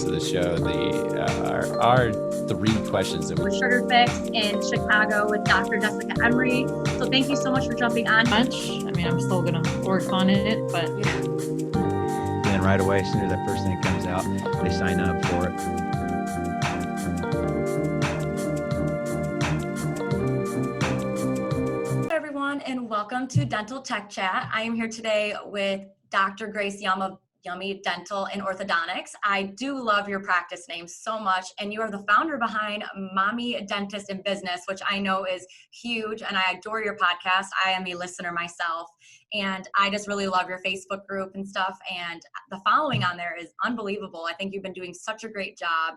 of the show, our three questions that with Sugar Fix in Chicago with Dr. Jessica Emery. So thank you so much for jumping on. I mean, I'm still going to work on it, but yeah. And then right away, as soon as that first thing comes out, they sign up for it. And welcome to Dental Tech Chat. I am here today with Dr. Grace Yum of Yummy Dental and Orthodontics. I do love your practice name so much, and you are the founder behind Mommy Dentist in Business, which I know is huge, and I adore your podcast. I am a listener myself, and I just really love your Facebook group and stuff, and the following on there is unbelievable. I think you've been doing such a great job,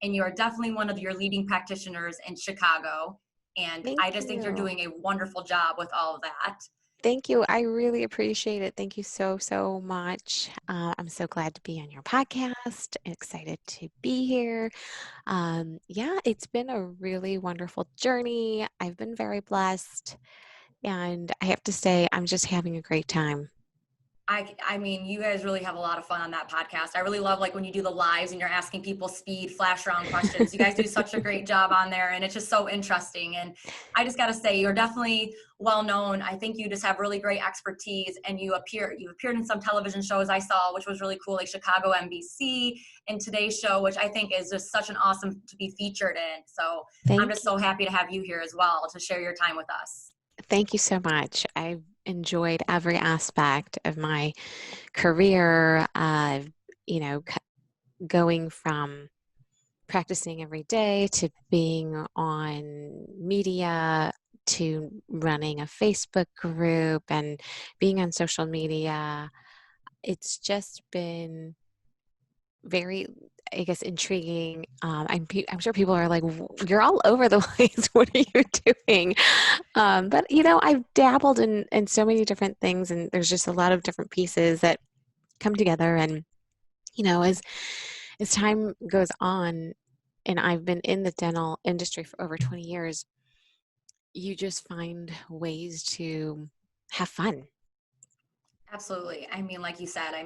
and you are definitely one of your leading practitioners in Chicago. And I just think you're doing a wonderful job with all of that. Thank you. I really appreciate it. Thank you so, so much. I'm so glad to be on your podcast. Excited to be here. Yeah, it's been a really wonderful journey. I've been very blessed. And I have to say, I'm just having a great time. I mean, you guys really have a lot of fun on that podcast. I really love like when you do the lives and you're asking people speed flash round questions. You guys do such a great job on there, and it's just so interesting. And I just got to say, you're definitely well known. I think you just have really great expertise, and you've appeared in some television shows I saw, which was really cool, like Chicago NBC and Today's Show, which I think is just such an awesome to be featured in. So I'm just so happy to have you here as well to share your time with us. Thank you so much. I've enjoyed every aspect of my career, going from practicing every day to being on media to running a Facebook group and being on social media. It's just been very, I guess, intriguing. I'm sure people are like, you're all over the place. What are you doing? But, I've dabbled in so many different things, and there's just a lot of different pieces that come together. And, as time goes on, and I've been in the dental industry for over 20 years, you just find ways to have fun. Absolutely. I mean, like you said, I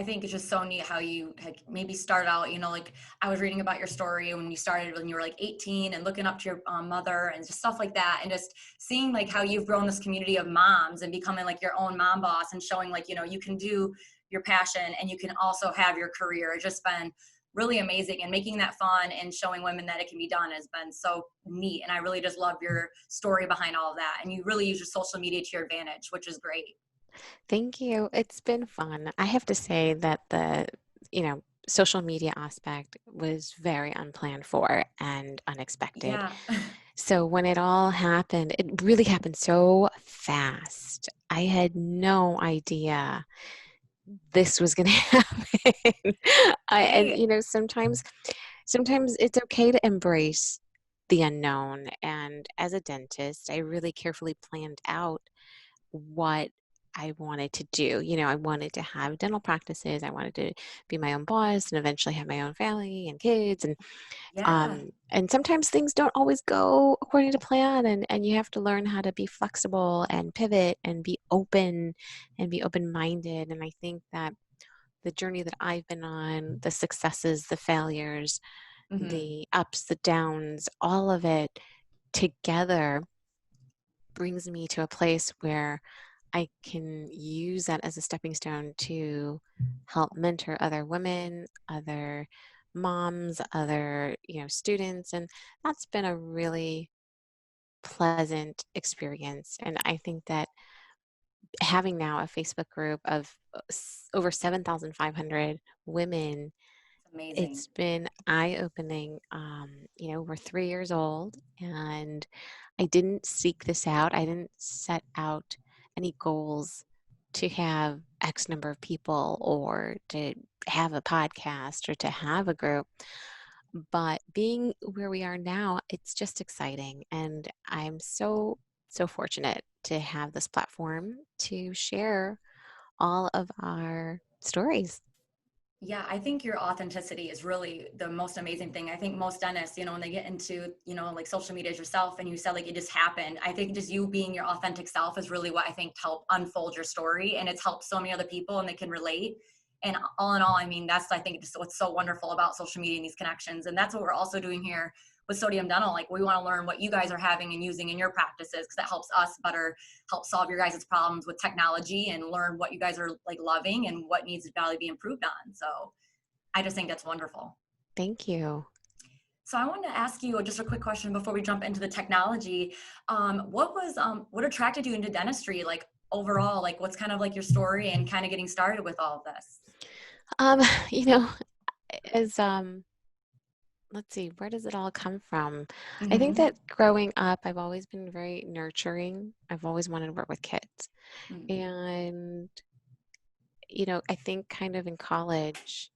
think it's just so neat how you had maybe started out, like I was reading about your story when you started when you were like 18 and looking up to your mother and just stuff like that. And just seeing like how you've grown this community of moms and becoming like your own mom boss and showing like, you can do your passion and you can also have your career. It's just been really amazing, and making that fun and showing women that it can be done has been so neat. And I really just love your story behind all of that. And you really use your social media to your advantage, which is great. Thank you. It's been fun. I have to say that the, social media aspect was very unplanned for and unexpected. Yeah. So when it all happened, it really happened so fast. I had no idea this was going to happen. And sometimes it's okay to embrace the unknown. And as a dentist, I really carefully planned out what I wanted to do. I wanted to have dental practices. I wanted to be my own boss and eventually have my own family and kids. And sometimes things don't always go according to plan, and you have to learn how to be flexible and pivot and be open and be open-minded. And I think that the journey that I've been on, the successes, the failures, the ups, the downs, all of it together brings me to a place where I can use that as a stepping stone to help mentor other women, other moms, other, students. And that's been a really pleasant experience. And I think that having now a Facebook group of over 7,500 women, amazing. It's been eye-opening. We're 3 years old, and I didn't seek this out. I didn't set out any goals to have X number of people or to have a podcast or to have a group. But being where we are now, it's just exciting. And I'm so, so fortunate to have this platform to share all of our stories. Yeah, I think your authenticity is really the most amazing thing. I think most dentists, when they get into, like social media as yourself, and you said like it just happened, I think just you being your authentic self is really what I think helped unfold your story, and it's helped so many other people and they can relate. And all in all, I mean, that's, I think, just what's so wonderful about social media and these connections. And that's what we're also doing here with Sodium Dental. Like, we want to learn what you guys are having and using in your practices, because that helps us better help solve your guys' problems with technology and learn what you guys are like loving and what needs to probably be improved on. So I just think that's wonderful. Thank you. So I wanted to ask you just a quick question before we jump into the technology. What attracted you into dentistry? Like, overall, like, what's kind of like your story and kind of getting started with all of this? You know, as let's see, where does it all come from? I think that growing up, I've always been very nurturing. I've always wanted to work with kids. And, you know, I think kind of in college,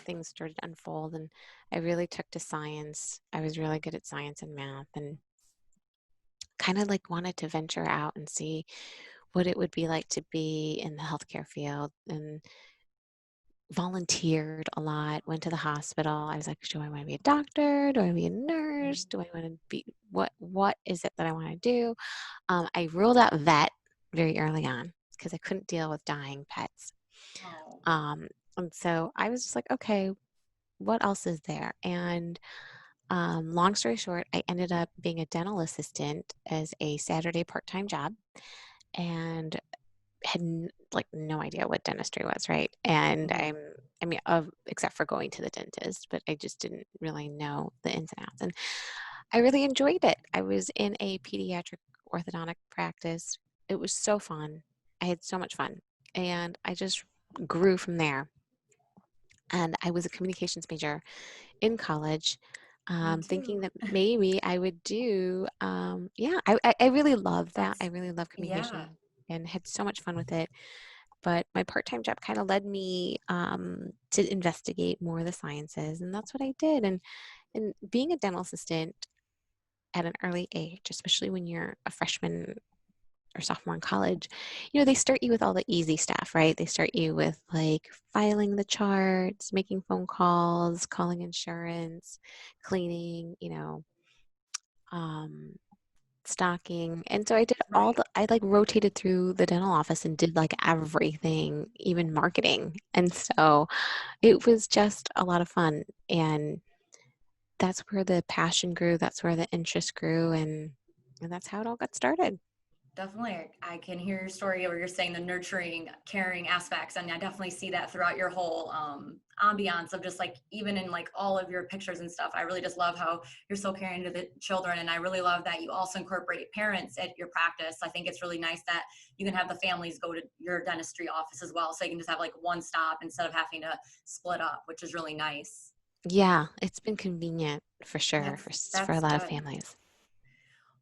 things started to unfold, and I really took to science. I was really good at science and math, and kind of like wanted to venture out and see what it would be like to be in the healthcare field, and volunteered a lot, went to the hospital. I was like, do I want to be a doctor? Do I want to be a nurse? Do I want to be, what is it that I want to do? I ruled out vet very early on because I couldn't deal with dying pets. And so I was just like, okay, what else is there? And long story short, I ended up being a dental assistant as a Saturday part-time job, and had like no idea what dentistry was, right? And I mean, except for going to the dentist, but I just didn't really know the ins and outs. And I really enjoyed it. I was in a pediatric orthodontic practice. It was so fun. I had so much fun, and I just grew from there. And I was a communications major in college, thinking that maybe I would do, I really love that. I really love communication and had so much fun with it. But my part-time job kind of led me to investigate more of the sciences, and that's what I did. And being a dental assistant at an early age, especially when you're a freshman or sophomore in college, you know, they start you with all the easy stuff, right? They start you with like filing the charts, making phone calls, calling insurance, cleaning, you know, stocking. And so I did I like rotated through the dental office and did like everything, even marketing. And so it was just a lot of fun. And that's where the passion grew. That's where the interest grew. And that's how it all got started. Definitely. I can hear your story where you're saying the nurturing, caring aspects. And I definitely see that throughout your whole ambiance of just like, even in like all of your pictures and stuff. I really just love how you're so caring to the children. And I really love that you also incorporate parents at your practice. I think it's really nice that you can have the families go to your dentistry office as well. So you can just have like one stop instead of having to split up, which is really nice. Yeah, it's been convenient for sure for a lot of families.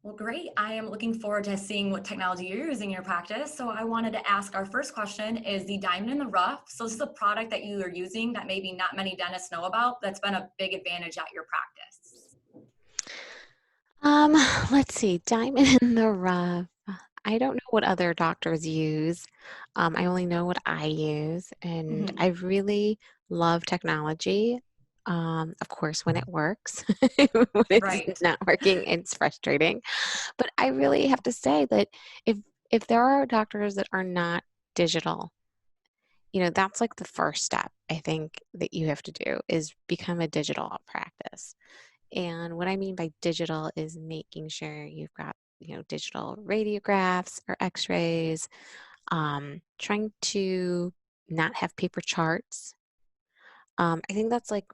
Well, great. I am looking forward to seeing what technology you're using in your practice. So I wanted to ask, our first question is the Diamond in the Rough. So this is a product that you are using that maybe not many dentists know about that's been a big advantage at your practice. Let's see, Diamond in the Rough. I don't know what other doctors use. I only know what I use, and I really love technology. Of course, when it works. When it's not working, it's frustrating. But I really have to say that if there are doctors that are not digital, you know, that's like the first step I think that you have to do is become a digital practice. And what I mean by digital is making sure you've got, you know, digital radiographs or x-rays, trying to not have paper charts. I think that's like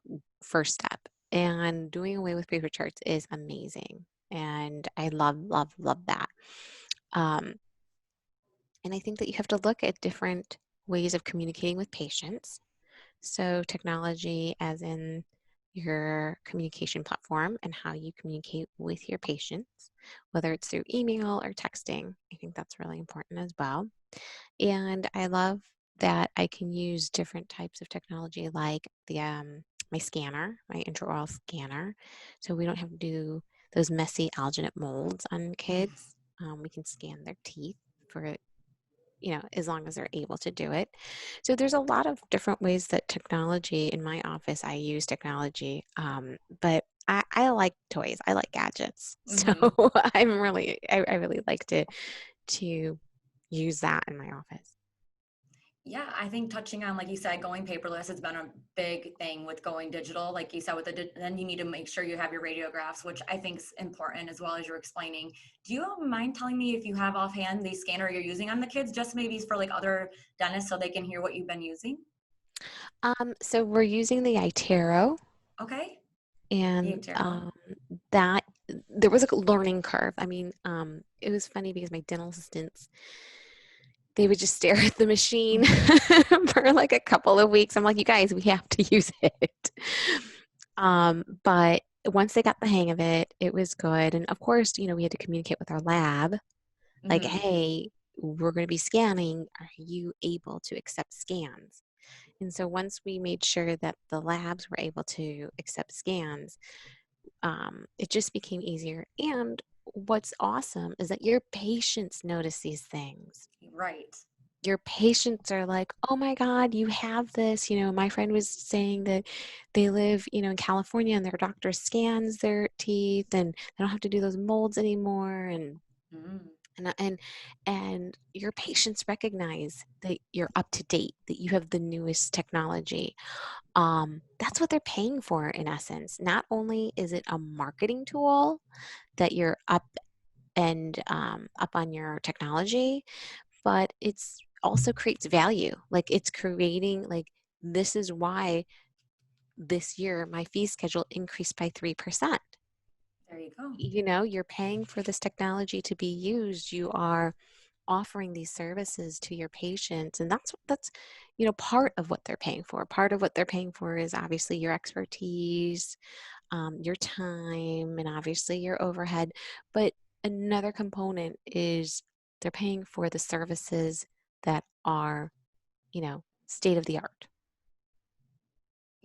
first step, and doing away with paper charts is amazing. And I love, love, love that. And I think that you have to look at different ways of communicating with patients. So technology as in your communication platform and how you communicate with your patients, whether it's through email or texting. I think that's really important as well. And I love that I can use different types of technology like the my scanner, my intraoral scanner. So we don't have to do those messy alginate molds on kids. We can scan their teeth for, you know, as long as they're able to do it. So there's a lot of different ways that technology in my office, I use technology, but I like toys. I like gadgets. So I really like to use that in my office. Yeah, I think touching on, like you said, going paperless has been a big thing with going digital. Like you said, with then you need to make sure you have your radiographs, which I think is important as well as you're explaining. Do you mind telling me if you have offhand the scanner you're using on the kids, just maybe for like other dentists so they can hear what you've been using? So we're using the iTero, Okay. and iTero. that there was a learning curve. I mean, it was funny because my dental assistants, they would just stare at the machine for like a couple of weeks. I'm like, you guys, we have to use it. But once they got the hang of it, it was good. And of course, we had to communicate with our lab, like, Hmm. hey, we're going to be scanning. Are you able to accept scans? And so once we made sure that the labs were able to accept scans, it just became easier. And what's awesome is that your patients notice these things. Right. Your patients are like, oh my God, you have this. My friend was saying that they live, in California, and their doctor scans their teeth and they don't have to do those molds anymore. Mm. And your patients recognize that you're up to date, that you have the newest technology. That's what they're paying for in essence. Not only is it a marketing tool that you're up on your technology, but it's also creates value. Like it's creating, like, this is why this year my fee schedule increased by 3%. There you go. You're paying for this technology to be used. You are offering these services to your patients, and that's part of what they're paying for. Part of what they're paying for is obviously your expertise, your time, and obviously your overhead. But another component is they're paying for the services that are, state of the art.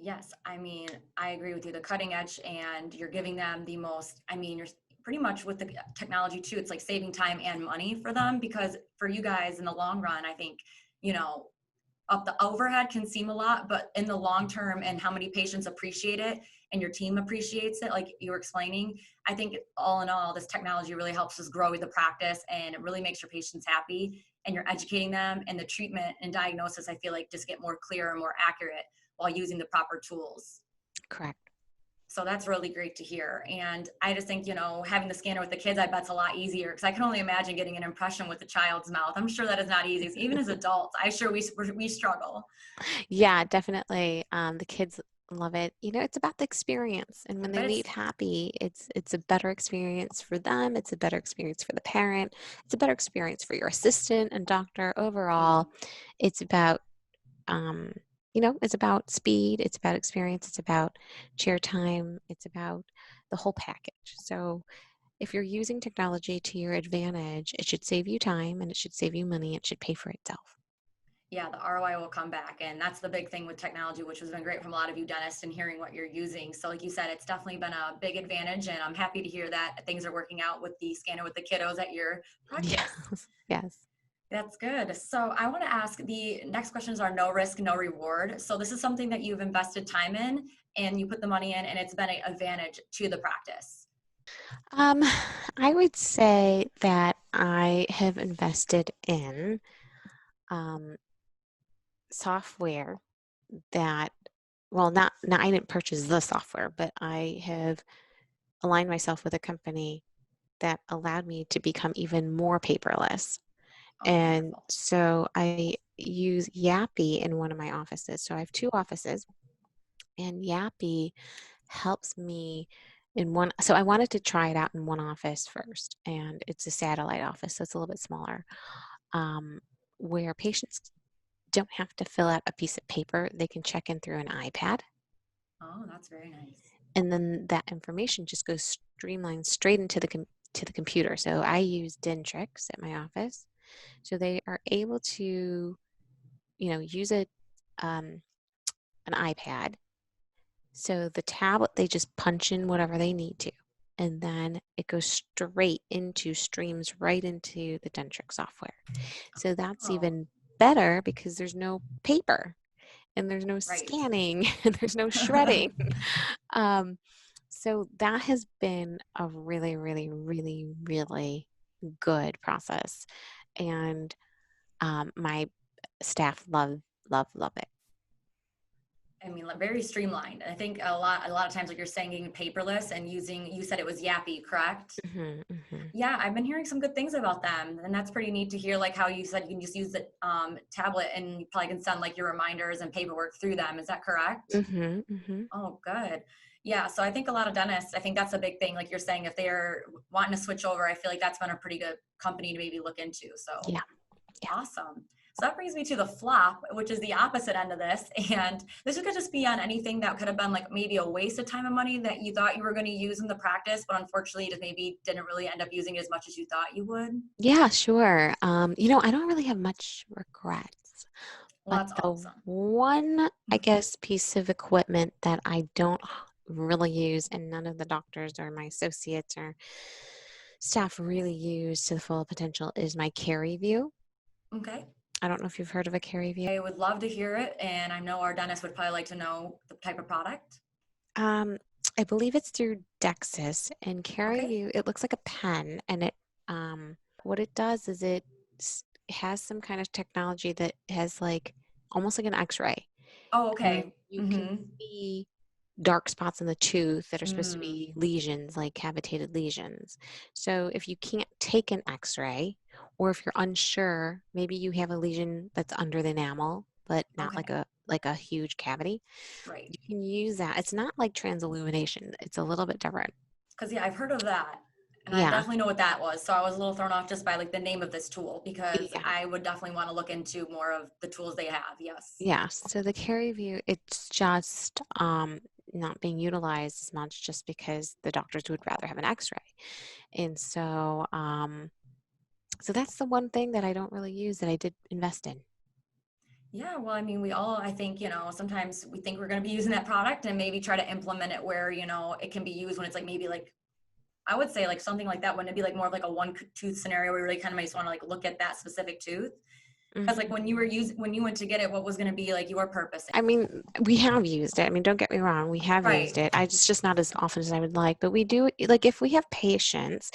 Yes, I mean, I agree with you. The cutting edge, and you're giving them the most, I mean, you're pretty much with the technology too, it's like saving time and money for them because for you guys in the long run, I think, you know, up the overhead can seem a lot, but in the long term and how many patients appreciate it and your team appreciates it, like you were explaining, I think all in all, this technology really helps us grow the practice and it really makes your patients happy and you're educating them and the treatment and diagnosis, I feel like just get more clear and more accurate while using the proper tools. Correct. So that's really great to hear. And I just think, having the scanner with the kids, I bet's a lot easier because I can only imagine getting an impression with the child's mouth. I'm sure that is not easy. Even as adults, I sure we struggle. Yeah, definitely. The kids love it. It's about the experience, and when they But leave it's, happy, it's a better experience for them. It's a better experience for the parent. It's a better experience for your assistant and doctor overall. It's about um, it's about speed. It's about experience. It's about chair time. It's about the whole package. So if you're using technology to your advantage, it should save you time and it should save you money. It should pay for itself. yeah, the ROI will come back. And that's the big thing with technology, which has been great from a lot of you dentists and hearing what you're using. So like you said, it's definitely been a big advantage. And I'm happy to hear that things are working out with the scanner with the kiddos at your practice. Yes. Yes. That's good. So I want to ask the next questions are no risk, no reward. So this is something that you've invested time in and you put the money in and it's been an advantage to the practice. Um, I would say that I have invested in um, software that, well, not I didn't purchase the software, but I have aligned myself with a company that allowed me to become even more paperless. Oh, And wonderful. so I use YAPI in one of my offices. So I have two offices, and YAPI helps me in one. So I wanted to try it out in one office first, and it's a satellite office, so it's a little bit smaller, um, where patients don't have to fill out a piece of paper. They can check in through an iPad, Oh, that's very nice. and then that information just goes streamlined straight into to the computer. So I use Dentrix at my office, so they are able to, use um, an iPad. So the tablet, they just punch in whatever they need to, and then it goes straight into streams right into the Dentrix software. So that's Oh, even better because there's no paper and there's no right. scanning and there's no shredding. Um, so that has been a really, really, really, really good process. And my staff love it. I mean, like, very streamlined. I think a lot of times, like you're saying, getting paperless and using, you said it was YAPI, correct? Hmm. Hmm. Yeah, I've been hearing some good things about them, and that's pretty neat to hear. Like how you said you can just use the tablet, and you probably can send like your reminders and paperwork through them. Is that correct? Hmm. Hmm. Oh, good. Yeah, so I think a lot of dentists, I think that's a big thing. Like you're saying, if they're wanting to switch over, I feel like that's been a pretty good company to maybe look into. So Yeah. Yeah. awesome. So that brings me to the flop, which is the opposite end of this. And this could just be on anything that could have been like maybe a waste of time and money that you thought you were going to use in the practice, but unfortunately just maybe didn't really end up using it as much as you thought you would. Yeah, sure. I don't really have much regrets, Well, but that's the awesome. one, I guess, piece of equipment that I don't really use, and none of the doctors or my associates or staff really use to the full potential, is my CariVu. Okay. I don't know if you've heard of a CariVu. I would love to hear it. And I know our dentist would probably like to know the type of product. Um, I believe it's through Dexis, and Okay. CariVu, it looks like a pen, and what it does is has some kind of technology that has like almost like an X-ray, Oh, and okay. you can Mm-hmm. see dark spots in the tooth that are supposed to Mm. be lesions, like cavitated lesions. So if you can't take an X-ray, or if you're unsure, maybe you have a lesion that's under the enamel, but not Okay. like a huge cavity, Right. you can use that. It's not like transillumination. It's a little bit different. Because yeah, I've heard of that, and I Yeah. definitely know what that was. So I was a little thrown off just by like the name of this tool, because Yeah. I would definitely want to look into more of the tools they have. Yes. Yeah. So the CariVu, it's just not being utilized as much just because the doctors would rather have an X-ray. And so that's the one thing that I don't really use that I did invest in. Yeah, well, I mean, we all, I think, sometimes we think we're going to be using that product and maybe try to implement it where, it can be used when it's like maybe like, I would say like something like that. Wouldn't it be like more of like a one tooth scenario where you really kind of just want to like look at that specific tooth? Because like Mhm. when you went to get it, what was going to be like your purpose? I mean, we have used it. I mean, don't get me wrong, we have used Right. it. Just not as often as I would like, but we do, like if we have patients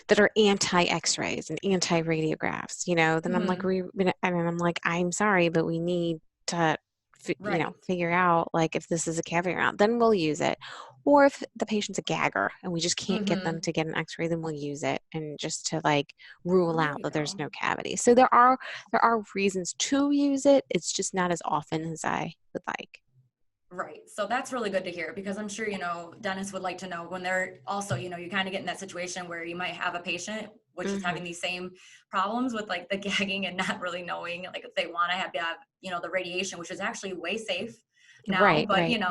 that are anti-X-rays and anti-radiographs, then I'm like, Hmm. and I'm like, I'm sorry, but we need to, Right. figure out like if this is a cavity or not, then we'll use it. Or if the patient's a gagger and we just can't get them Hmm. to get an X-ray, then we'll use it, and just to like rule Oh, there out you that there's go. no cavity. So there are reasons to use it. It's just not as often as I would like. Right. So that's really good to hear, because I'm sure, dentists would like to know when they're also, you kind of get in that situation where you might have a patient which is Hmm. having these same problems with like the gagging and not really knowing like if they want to have, the radiation, which is actually way safe now, Right, but right.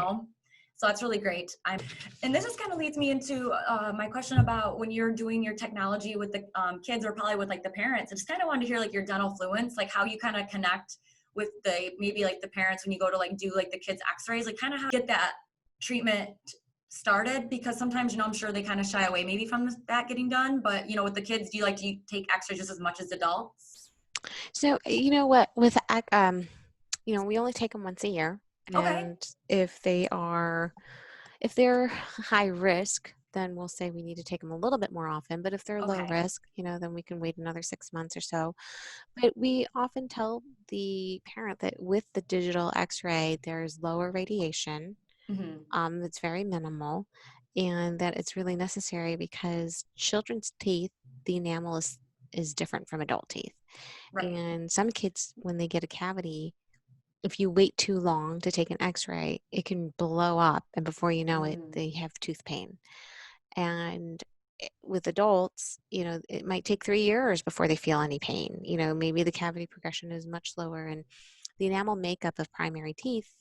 so that's really great. And this just kind of leads me into my question about when you're doing your technology with the kids, or probably with like the parents. I just kind of wanted to hear like your dental fluence, like how you kind of connect with the maybe like the parents when you go to like do like the kids x-rays, like kind of how to get that treatment started, because sometimes I'm sure they kind of shy away maybe from that getting done, but with the kids, do you take x-rays just as much as adults? So you know what, with we only take them once a year, Okay. and if they're high risk, then we'll say we need to take them a little bit more often. But if they're low Okay. risk, then we can wait another 6 months or so. But we often tell the parent that with the digital X-ray, there's lower radiation. Hmm. It's very minimal, and that it's really necessary because children's teeth, the enamel is different from adult teeth. Right. And some kids, when they get a cavity, if you wait too long to take an X-ray, it can blow up, and before you know it, Mm. they have tooth pain. And with adults, it might take 3 years before they feel any pain. Maybe the cavity progression is much slower, and the enamel makeup of primary teeth,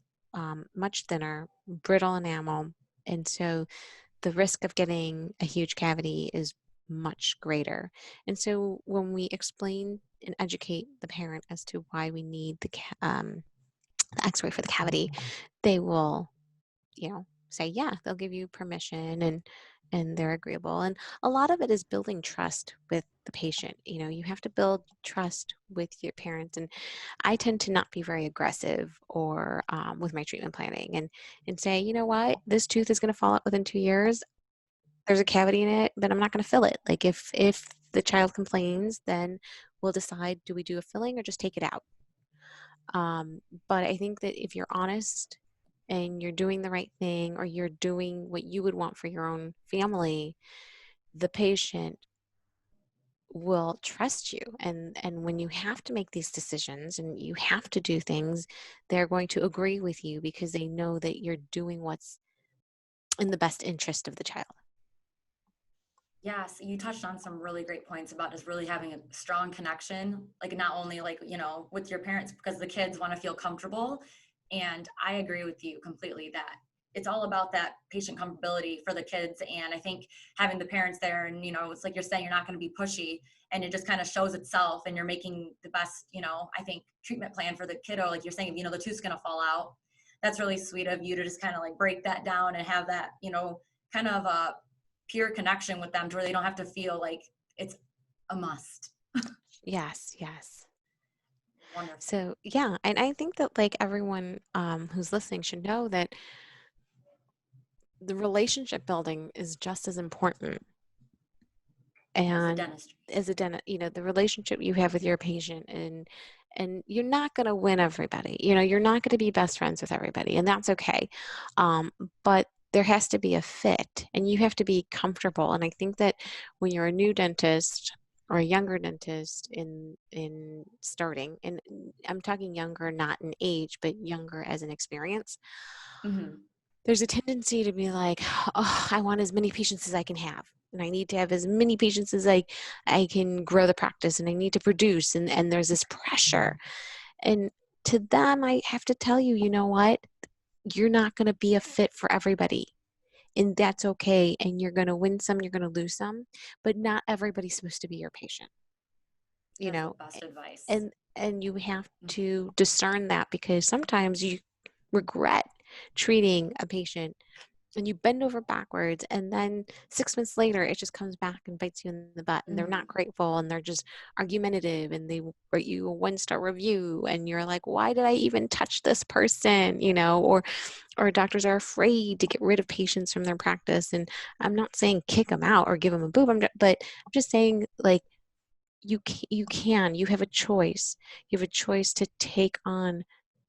much thinner, brittle enamel, and so the risk of getting a huge cavity is much greater. And so when we explain and educate the parent as to why we need the X-ray for the cavity, they will, say, yeah, they'll give you permission, and they're agreeable. And a lot of it is building trust with the patient. You have to build trust with your parents. And I tend to not be very aggressive or with my treatment planning, and say, you know what, this tooth is going to fall out within 2 years. There's a cavity in it, but I'm not going to fill it. Like if the child complains, then we'll decide, do we do a filling or just take it out? But I think that if you're honest and you're doing the right thing, or you're doing what you would want for your own family, the patient will trust you. And when you have to make these decisions and you have to do things, they're going to agree with you because they know that you're doing what's in the best interest of the child. Yes, you touched on some really great points about just really having a strong connection, like not only like, with your parents, because the kids want to feel comfortable. And I agree with you completely that it's all about that patient comfortability for the kids. And I think having the parents there and, it's like you're saying, you're not going to be pushy, and it just kind of shows itself, and you're making the best, I think treatment plan for the kiddo. Like you're saying, the tooth's going to fall out. That's really sweet of you to just kind of like break that down and have that, kind of a pure connection with them to where they don't have to feel like it's a must. Yes, yes. Wonderful. So yeah, and I think that like everyone who's listening should know that the relationship building is just as important. And as a dentist, the relationship you have with your patient, and you're not going to win everybody. You're not going to be best friends with everybody, and that's okay. But there has to be a fit, and you have to be comfortable. And I think that when you're a new dentist or a younger dentist in starting, and I'm talking younger not in age, but younger as an experience, there's a tendency to be like, oh, I want as many patients as I can have. And I need to have as many patients as I can grow the practice, and I need to produce. And there's this pressure. And to them, I have to tell you, you know what? You're not going to be a fit for everybody. And that's okay. And you're going to win some, you're going to lose some, but not everybody's supposed to be your patient. That's the best advice. And you have to discern that, because sometimes you regret treating a patient and you bend over backwards, and then 6 months later it just comes back and bites you in the butt, and they're not grateful, and they're just argumentative, and they write you a 1-star review, and you're like, why did I even touch this person? Or doctors are afraid to get rid of patients from their practice. And I'm not saying kick them out or give them a boob, but I'm just saying, like, you have a choice. You have a choice to take on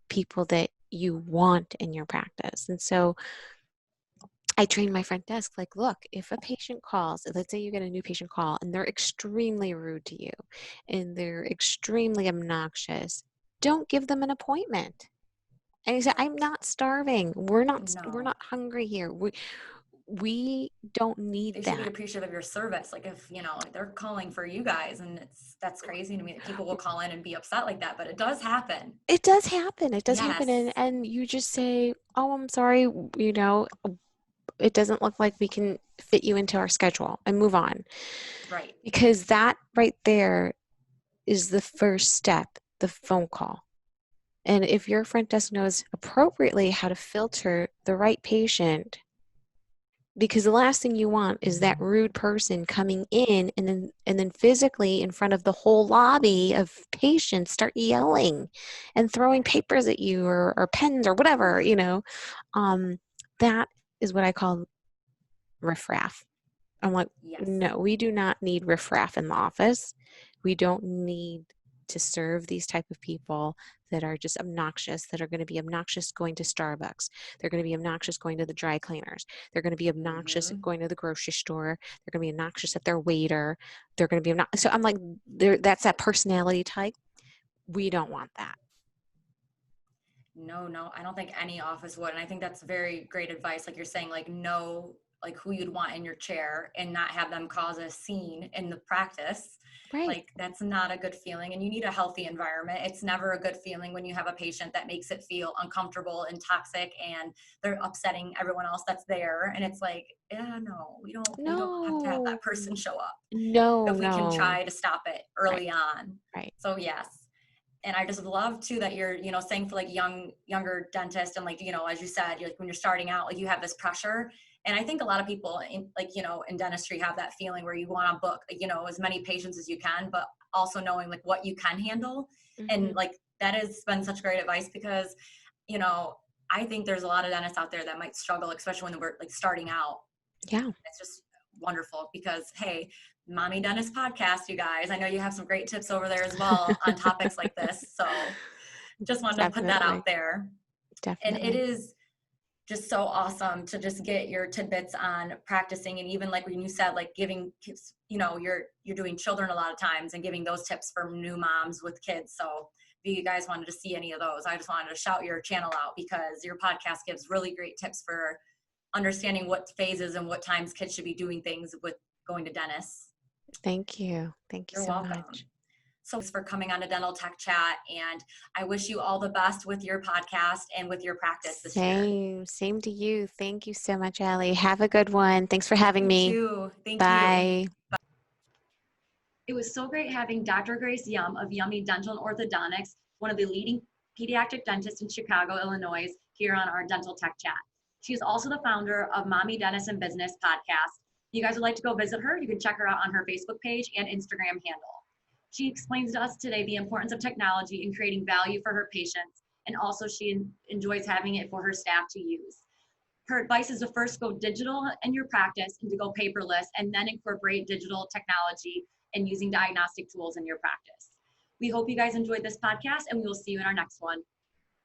people that you want in your practice. And so I train my front desk, like, look, if a patient calls, let's say you get a new patient call and they're extremely rude to you and they're extremely obnoxious, don't give them an appointment. And he said, I'm not starving. We're not hungry here. We don't need that. They should be appreciative of your service. Like if, they're calling for you guys, and that's crazy to me that people will call in and be upset like that, but it does happen. It does happen. It does happen. And you just say, oh, I'm sorry, it doesn't look like we can fit you into our schedule, and move on. Right. Because that right there is the first step, the phone call. And if your front desk knows appropriately how to filter the right patient, because the last thing you want is that rude person coming in and then physically in front of the whole lobby of patients start yelling and throwing papers at you or pens or whatever, that is what I call riffraff. I'm like, no, we do not need riffraff in the office. We don't need to serve these type of people that are just obnoxious, that are going to be obnoxious going to Starbucks. They're going to be obnoxious going to the dry cleaners. They're going to be obnoxious going to the grocery store. They're going to be obnoxious at their waiter. They're going to be obnoxious. So I'm like, that's that personality type. We don't want that. No, I don't think any office would. And I think that's very great advice. Like you're saying, like, know like who you'd want in your chair and not have them cause a scene in the practice. Right. Like that's not a good feeling, and you need a healthy environment. It's never a good feeling when you have a patient that makes it feel uncomfortable and toxic, and they're upsetting everyone else that's there. And it's like, no, we don't have to have that person show up. No, if we can try to stop it early on. Right. So yes. And I just love too that you're, saying for like younger dentists, and like, as you said, you're like, when you're starting out, like you have this pressure. And I think a lot of people in in dentistry have that feeling where you want to book, as many patients as you can, but also knowing like what you can handle. And like, that has been such great advice, because, I think there's a lot of dentists out there that might struggle, especially when we're like starting out. Yeah. It's just wonderful because, hey, Mommy Dentist podcast, you guys, I know you have some great tips over there as well on topics like this. So Just wanted to put that Definitely. out there. And Definitely. it is just so awesome to just get your tidbits on practicing. And even like when you said, like giving kids, you know, you're doing children a lot of times and giving those tips for new moms with kids. So if you guys wanted to see any of those, I just wanted to shout your channel out because your podcast gives really great tips for understanding what phases and what times kids should be doing things with going to dentists. Thank you. Thank you You're so welcome. much. So thanks for coming on to Dental Tech Chat, and I wish you all the best with your podcast and with your practice this year. Same to you. Thank you so much, Allie. Have a good one. Thanks for having me. You too. Thank Bye. you. It was so great having Dr. Grace Yum of Yummy Dental and Orthodontics, one of the leading pediatric dentists in Chicago, Illinois, here on our Dental Tech Chat. She is also the founder of Mommy Dentist and Business podcast. If you guys would like to go visit her, you can check her out on her Facebook page and Instagram handle. She explains to us today the importance of technology in creating value for her patients, and also she enjoys having it for her staff to use. Her advice is to first go digital in your practice and to go paperless, and then incorporate digital technology and using diagnostic tools in your practice. We hope you guys enjoyed this podcast, and we will see you in our next one.